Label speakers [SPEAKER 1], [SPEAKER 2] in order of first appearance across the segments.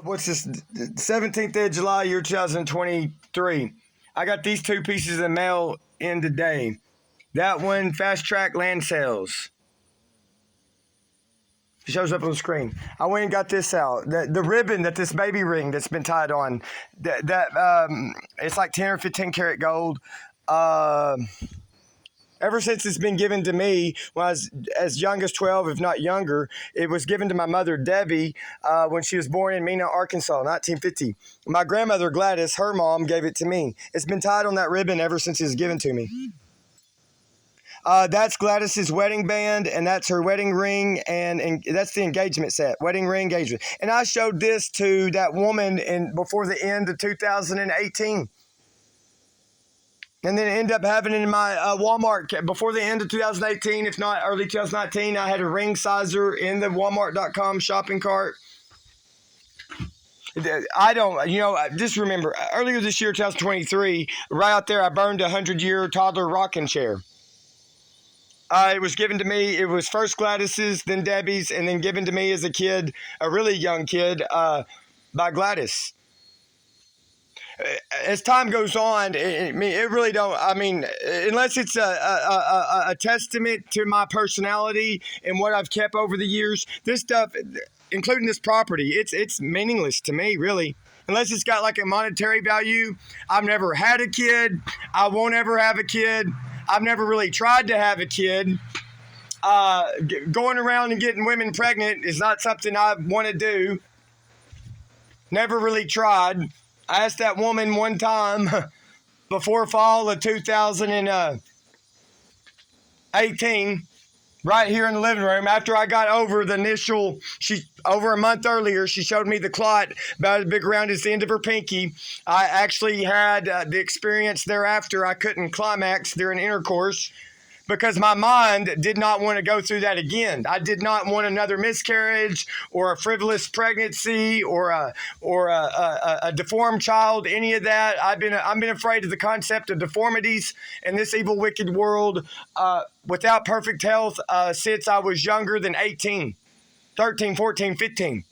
[SPEAKER 1] What's this? 17th of July, year 2023. I got these two pieces of mail in today. That one, Fast Track Land Sales. It shows up on the screen. I went and got this out. The ribbon that this baby ring that's been tied on, it's like 10 or 15 karat gold. Ever since it's been given to me when I was as young as 12, if not younger, it was given to my mother, Debbie, when she was born in Mena, Arkansas, 1950. My grandmother, Gladys, her mom, gave it to me. It's been tied on that ribbon ever since it was given to me. That's Gladys's wedding band, and that's her wedding ring, and that's the engagement set, wedding ring, engagement. And I showed this to that woman before the end of 2018. And then end up having it in my Walmart before the end of 2018, if not early 2019. I had a ring sizer in the Walmart.com shopping cart. Just remember, earlier this year, 2023, right out there, I burned a 100-year toddler rocking chair. It was given to me. It was first Gladys's, then Debbie's, and then given to me as a kid, a really young kid, by Gladys. As time goes on, it really don't. I mean, unless it's a testament to my personality and what I've kept over the years, this stuff, including this property, it's meaningless to me, really. Unless it's got like a monetary value. I've never had a kid. I won't ever have a kid. I've never really tried to have a kid. Going around and getting women pregnant is not something I want to do. Never really tried. I asked that woman one time before fall of 2018, right here in the living room, after I got over the initial, over a month earlier, she showed me the clot about as big around as the end of her pinky. I actually had the experience thereafter. I couldn't climax during intercourse because my mind did not want to go through that again. I did not want another miscarriage or a frivolous pregnancy or a deformed child, any of that. I've been afraid of the concept of deformities in this evil, wicked world without perfect health since I was younger than 18, 13, 14, 15.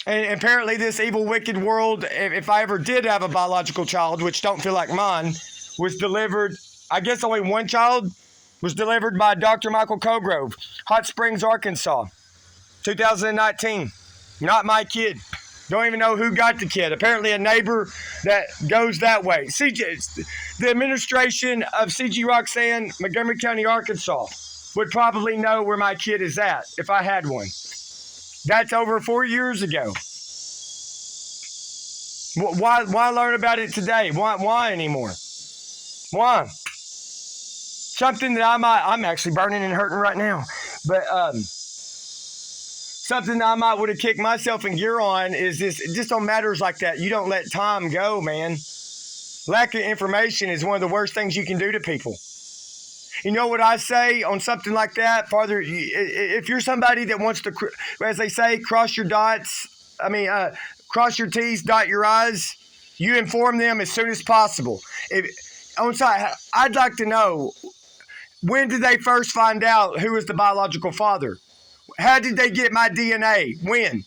[SPEAKER 1] And apparently this evil, wicked world, if I ever did have a biological child, which don't feel like mine, was delivered, I guess only one child was delivered by Dr. Michael Cogrove, Hot Springs, Arkansas, 2019. Not my kid. Don't even know who got the kid. Apparently a neighbor that goes that way. The administration of C.G. Roxanne, Montgomery County, Arkansas, would probably know where my kid is at if I had one. That's over 4 years ago. Why learn about it today? Why anymore? Why? Something that I'm actually burning and hurting right now, but something that I might would have kicked myself in gear on is this, just on matters like that. You don't let time go, man. Lack of information is one of the worst things you can do to people. You know what I say on something like that? Father, if you're somebody that wants to, as they say, cross your T's, dot your I's, you inform them as soon as possible. I'd like to know, when did they first find out who was the biological father? How did they get my DNA? When?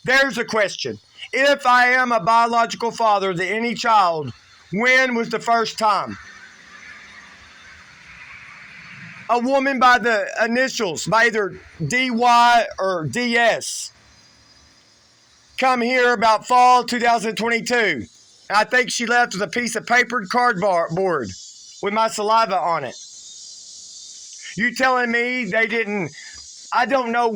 [SPEAKER 1] There's a question. If I am a biological father to any child, when was the first time? A woman by the initials, by either DY or DS, come here about fall 2022. And I think she left with a piece of papered cardboard with my saliva on it. You telling me they didn't, I don't know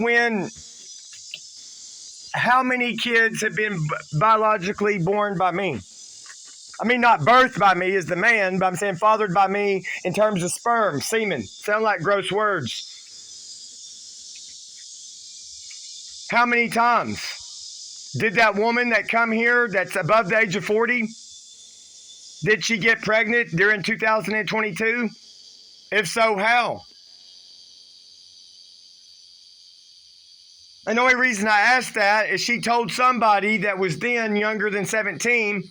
[SPEAKER 1] how many kids have been biologically born by me. I mean, not birthed by me as the man, but I'm saying fathered by me in terms of sperm, semen. Sound like gross words. How many times? Did that woman that come here that's above the age of 40, did she get pregnant during 2022? If so, how? And the only reason I asked that is she told somebody that was then younger than 17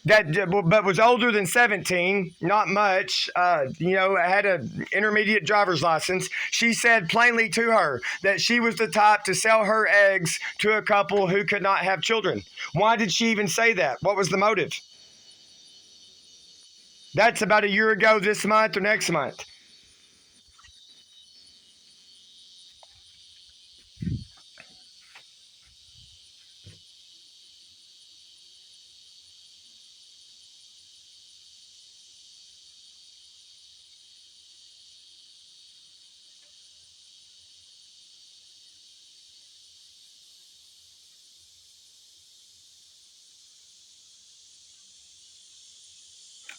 [SPEAKER 1] that but was older than 17, not much, had an intermediate driver's license. She said plainly to her that she was the type to sell her eggs to a couple who could not have children. Why did she even say that? What was the motive? That's about a year ago this month or next month.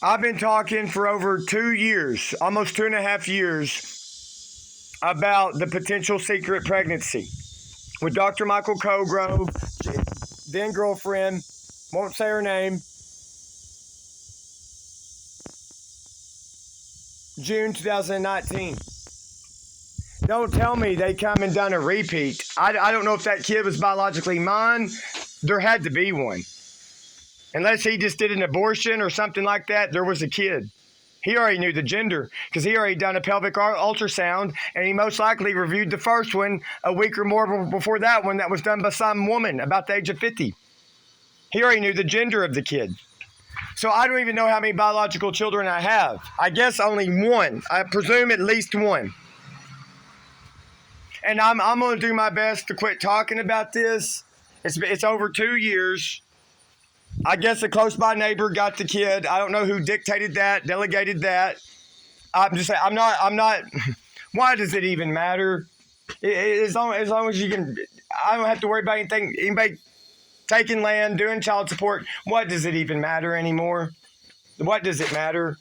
[SPEAKER 1] I've been talking for over 2 years, almost 2.5 years, about the potential secret pregnancy with Dr. Michael Cogrove, then girlfriend, won't say her name, June 2019. Don't tell me they come and done a repeat. I don't know if that kid was biologically mine. There had to be one. Unless he just did an abortion or something like that, there was a kid. He already knew the gender because he already done a pelvic ultrasound, and he most likely reviewed the first one a week or more before that one that was done by some woman about the age of 50. He already knew the gender of the kid. So I don't even know how many biological children I have. I guess only one. I presume at least one. And I'm going to do my best to quit talking about this. It's over 2 years. I guess a close by neighbor got the kid. I don't know who dictated that, delegated that. I'm just saying, I'm not, why does it even matter? As long as you can, I don't have to worry about anybody taking land, doing child support. What does it even matter anymore? What does it matter?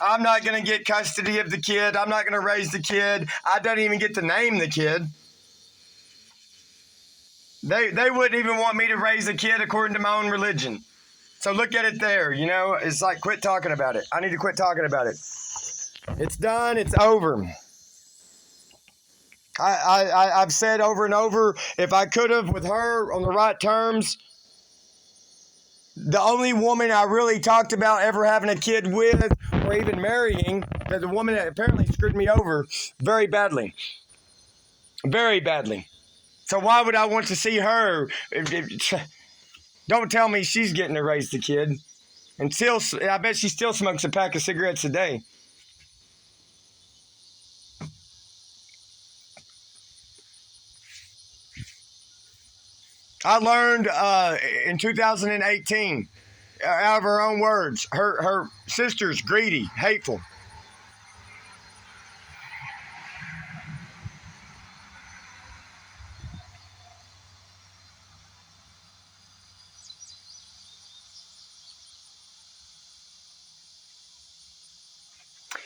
[SPEAKER 1] I'm not going to get custody of the kid. I'm not going to raise the kid. I don't even get to name the kid. They wouldn't even want me to raise a kid according to my own religion. So look at it there, It's like, quit talking about it. I need to quit talking about it. It's done. It's over. I've said over and over, if I could have with her on the right terms, the only woman I really talked about ever having a kid with or even marrying, the woman that apparently screwed me over very badly. Very badly. So why would I want to see her? Don't tell me she's getting to raise the kid. I bet she still smokes a pack of cigarettes a day. I learned in 2018, out of her own words, her sister's greedy, hateful.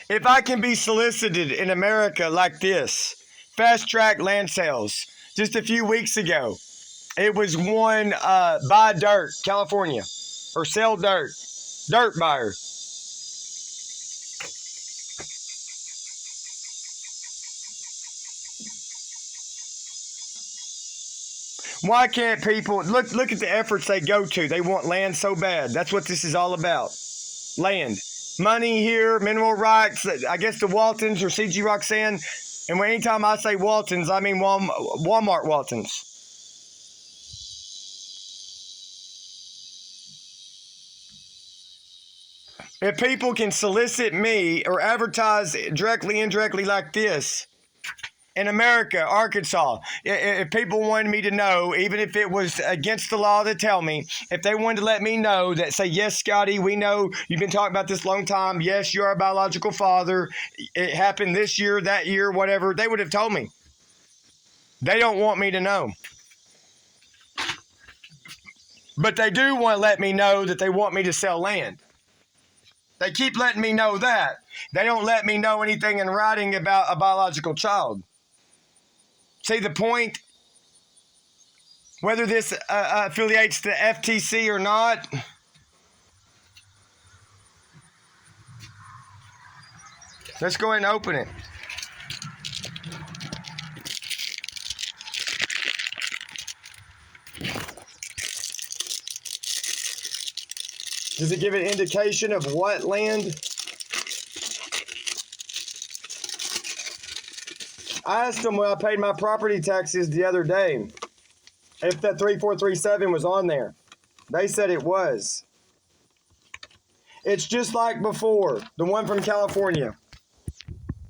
[SPEAKER 1] If I can be solicited in America like this, fast track land sales, just a few weeks ago, it was one buy dirt, California, or sell dirt buyer. Why can't people look at the efforts they go to? They want land so bad. That's what this is all about. Land. Money here, mineral rights. I guess the Waltons or CG Roxanne. And anytime I say Waltons, I mean Walmart Waltons. If people can solicit me or advertise directly, indirectly like this, in America, Arkansas, if people wanted me to know, even if it was against the law to tell me, if they wanted to let me know that, say, yes, Scotty, we know you've been talking about this a long time. Yes, you're a biological father. It happened this year, that year, whatever. They would have told me. They don't want me to know. But they do want to let me know that they want me to sell land. They keep letting me know that. They don't let me know anything in writing about a biological child. See the point? Whether this affiliates to FTC or not, let's go ahead and open it. Does it give an indication of what land? I asked them when I paid my property taxes the other day if that 3437 was on there. They said it was. It's just like before, the one from California.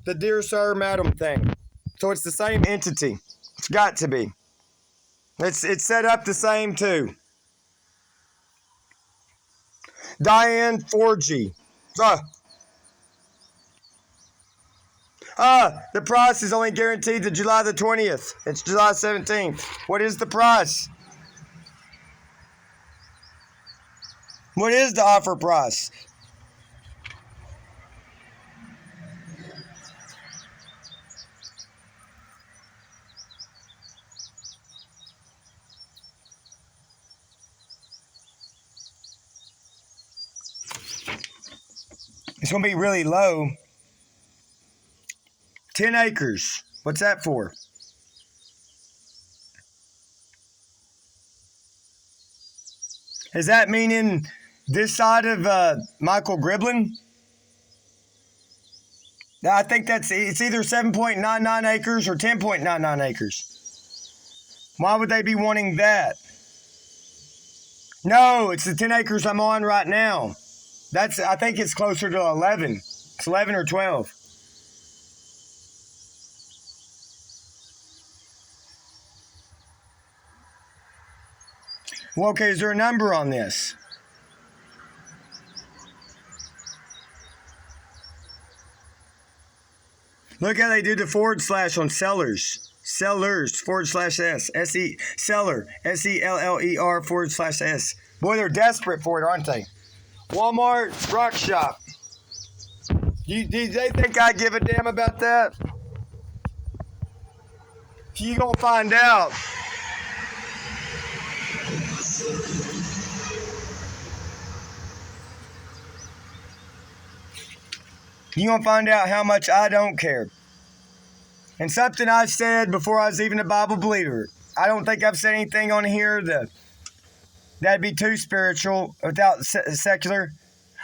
[SPEAKER 1] The dear sir, madam thing. So it's the same entity. It's got to be. It's set up the same too. Diane 4G. The price is only guaranteed to July the 20th. It's July 17th. What is the price? What is the offer price? It's going to be really low. 10 acres. What's that for? Is that meaning this side of Michael Griblin? I think it's either 7.99 acres or 10.99 acres. Why would they be wanting that? No, it's the 10 acres I'm on right now. I think it's closer to 11. It's 11 or 12. Well, okay, is there a number on this? Look how they do the / on sellers. Sellers /S. Seller. SELLER /S. Boy, they're desperate for it, aren't they? Walmart, Rock Shop. Do they think I give a damn about that? You gonna find out. You gonna find out how much I don't care. And something I said before I was even a Bible believer. I don't think I've said anything on here that'd be too spiritual without secular.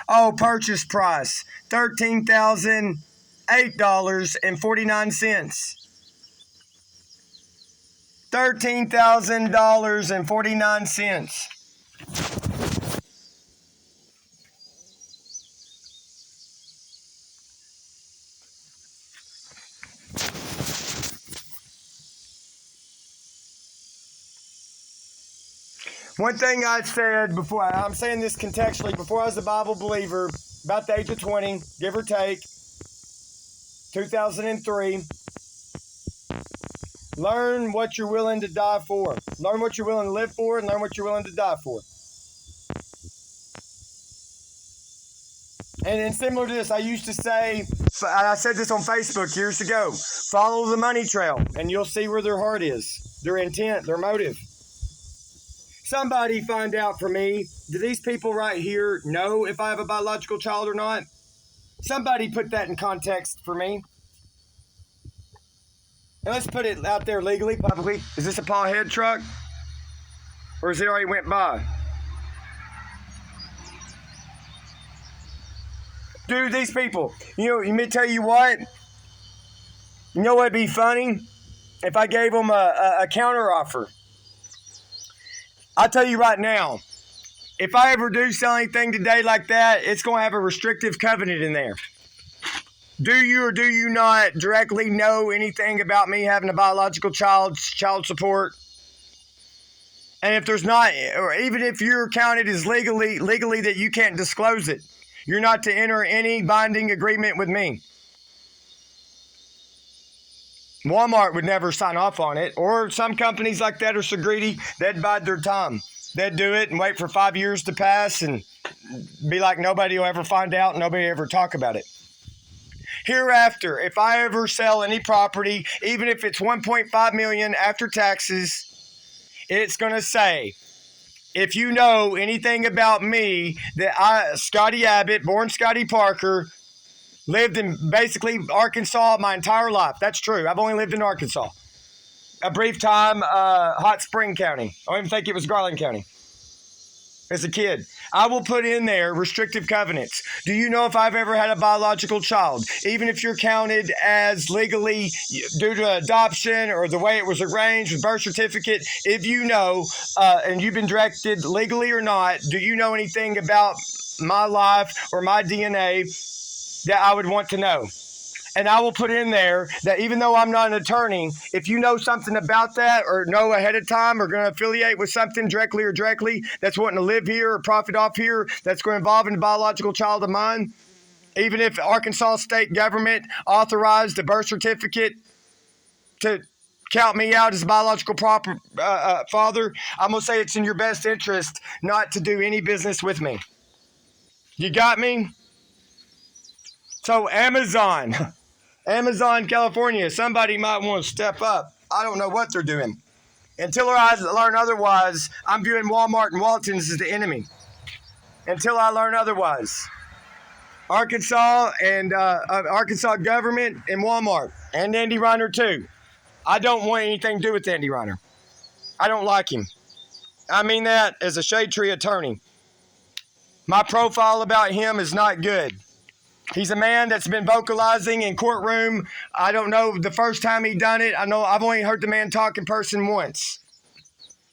[SPEAKER 1] Oh, purchase price, $13,008.49. $13,000.49. One thing I said before, I'm saying this contextually, before I was a Bible believer, about the age of 20, give or take, 2003, learn what you're willing to die for. Learn what you're willing to live for, and learn what you're willing to die for. And similar to this, I used to say, I said this on Facebook years ago, follow the money trail, and you'll see where their heart is, their intent, their motive. Somebody find out for me, do these people right here know if I have a biological child or not? Somebody put that in context for me. And let's put it out there legally, publicly. Is this a paw head truck? Or has it already went by? Dude, these people, let me tell you what. You know what'd be funny? If I gave them a counter offer. I'll tell you right now, if I ever do sell anything today like that, it's going to have a restrictive covenant in there. Do you or do you not directly know anything about me having a biological child support? And if there's not, or even if you're counted as legally that you can't disclose it, you're not to enter any binding agreement with me. Walmart would never sign off on it, or some companies like that are so greedy, they'd bide their time. They'd do it and wait for 5 years to pass and be like nobody will ever find out, nobody will ever talk about it. Hereafter, if I ever sell any property, even if it's $1.5 million after taxes, it's going to say, if you know anything about me, that Scotty Abbott, born Scotty Parker, lived in basically Arkansas my entire life. That's true. I've only lived in Arkansas. A brief time, Hot Spring County. I don't even think it was Garland County. as a kid. I will put in there restrictive covenants. Do you know if I've ever had a biological child? Even if you're counted as legally due to adoption or the way it was arranged with birth certificate, if you know and you've been directed legally or not, do you know anything about my life or my DNA that I would want to know? And I will put in there that even though I'm not an attorney, if you know something about that or know ahead of time or going to affiliate with something directly that's wanting to live here or profit off here, that's going to involve a biological child of mine, even if Arkansas state government authorized the birth certificate to count me out as a biological father, I'm going to say it's in your best interest not to do any business with me. You got me? So Amazon, California, somebody might want to step up. I don't know what they're doing. Until I learn otherwise, I'm viewing Walmart and Walton's as the enemy. Until I learn otherwise. Arkansas and Arkansas government and Walmart and Andy Reiner too. I don't want anything to do with Andy Reiner. I don't like him. I mean that as a shade tree attorney. My profile about him is not good. He's a man that's been vocalizing in courtroom. I don't know the first time he done it. I know I've only heard the man talk in person once.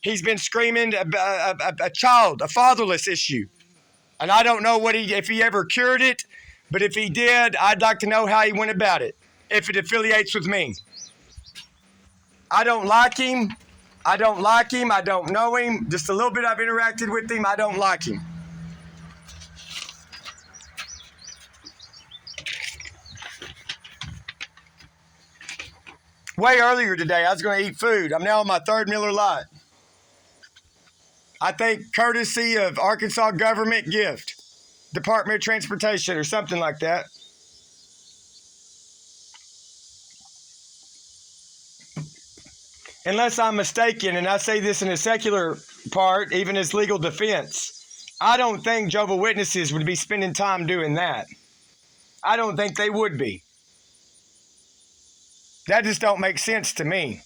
[SPEAKER 1] He's been screaming a child, a fatherless issue. And I don't know if he ever cured it, but if he did, I'd like to know how he went about it, if it affiliates with me. I don't like him. I don't know him. Just a little bit I've interacted with him. I don't like him. Way earlier today, I was going to eat food. I'm now on my third Miller Lite. I think courtesy of Arkansas government gift, Department of Transportation or something like that. Unless I'm mistaken, and I say this in a secular part, even as legal defense, I don't think Jehovah's Witnesses would be spending time doing that. I don't think they would be. That just don't make sense to me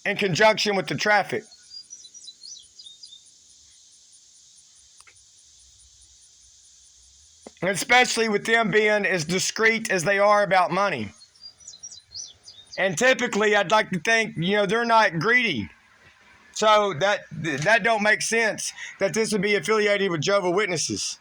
[SPEAKER 1] in conjunction with the traffic. And especially with them being as discreet as they are about money. And typically, I'd like to think, they're not greedy. So that don't make sense that this would be affiliated with Jehovah's Witnesses.